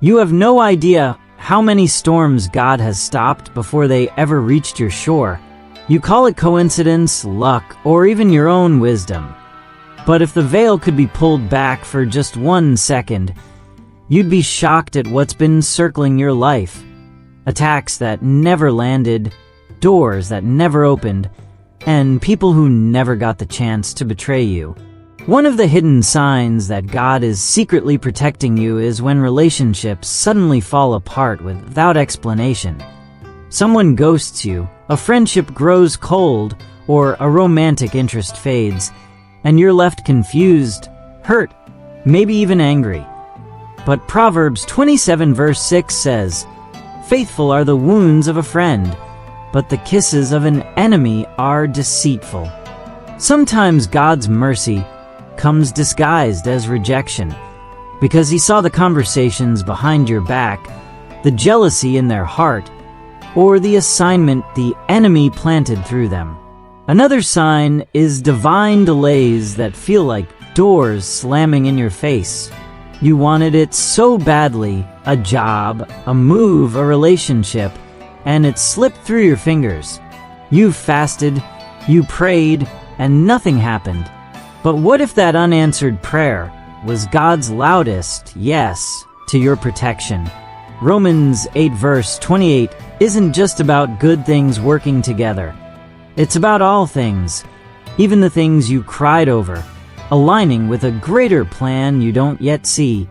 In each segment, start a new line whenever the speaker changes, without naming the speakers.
You have no idea how many storms God has stopped before they ever reached your shore. You call it coincidence, luck, or even your own wisdom. But if the veil could be pulled back for just 1 second, you'd be shocked at what's been circling your life. Attacks that never landed, doors that never opened, and people who never got the chance to betray you. One of the hidden signs that God is secretly protecting you is when relationships suddenly fall apart without explanation. Someone ghosts you, a friendship grows cold, or a romantic interest fades, and you're left confused, hurt, maybe even angry. But Proverbs 27 verse 6 says, "Faithful are the wounds of a friend, but the kisses of an enemy are deceitful." Sometimes God's mercy comes disguised as rejection, because he saw the conversations behind your back, the jealousy in their heart, or the assignment the enemy planted through them. Another sign is divine delays that feel like doors slamming in your face. You wanted it so badly, a job, a move, a relationship, and it slipped through your fingers. You fasted, you prayed, and nothing happened. But what if that unanswered prayer was God's loudest yes to your protection? Romans 8 verse 28 isn't just about good things working together. It's about all things, even the things you cried over, aligning with a greater plan you don't yet see.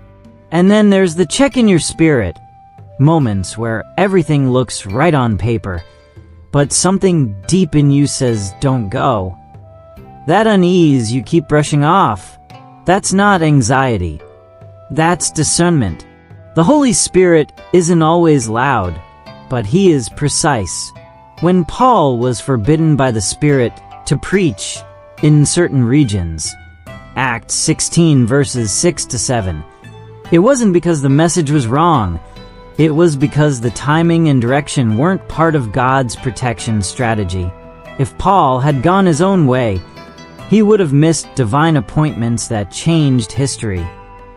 And then there's the check in your spirit, moments where everything looks right on paper, but something deep in you says don't go. That unease you keep brushing off, that's not anxiety. That's discernment. The Holy Spirit isn't always loud, but he is precise. When Paul was forbidden by the Spirit to preach in certain regions, Acts 16 verses 6 to 7, it wasn't because the message was wrong. It was because the timing and direction weren't part of God's protection strategy. If Paul had gone his own way, he would have missed divine appointments that changed history.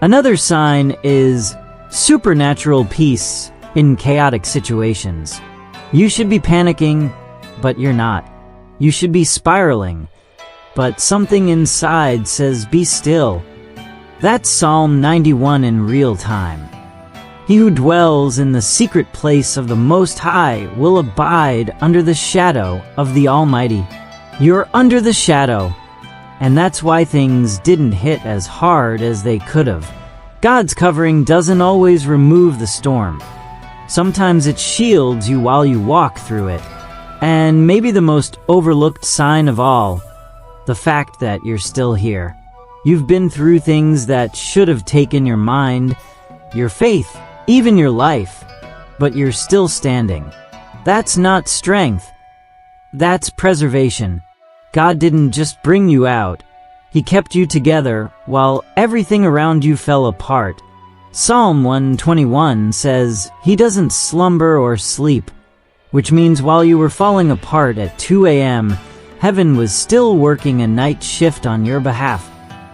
Another sign is supernatural peace in chaotic situations. You should be panicking, but you're not. You should be spiraling, but something inside says be still. That's Psalm 91 in real time. He who dwells in the secret place of the Most High will abide under the shadow of the Almighty. You're under the shadow, and that's why things didn't hit as hard as they could have. God's covering doesn't always remove the storm. Sometimes it shields you while you walk through it. And maybe the most overlooked sign of all, the fact that you're still here. You've been through things that should have taken your mind, your faith, even your life, but you're still standing. That's not strength. That's preservation. God didn't just bring you out. He kept you together while everything around you fell apart. Psalm 121 says, "He doesn't slumber or sleep," which means while you were falling apart at 2 a.m., heaven was still working a night shift on your behalf.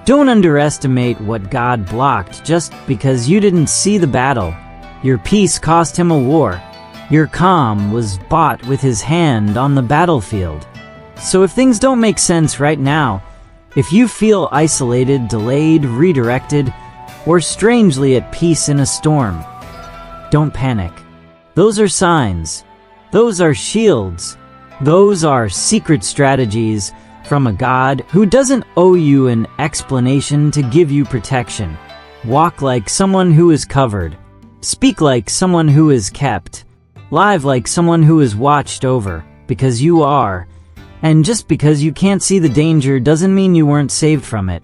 Don't underestimate what God blocked just because you didn't see the battle. Your peace cost him a war. Your calm was bought with his hand on the battlefield. So if things don't make sense right now, if you feel isolated, delayed, redirected, or strangely at peace in a storm, don't panic. Those are signs. Those are shields. Those are secret strategies from a God who doesn't owe you an explanation to give you protection. Walk like someone who is covered. Speak like someone who is kept. Live like someone who is watched over, because you are. And just because you can't see the danger doesn't mean you weren't saved from it.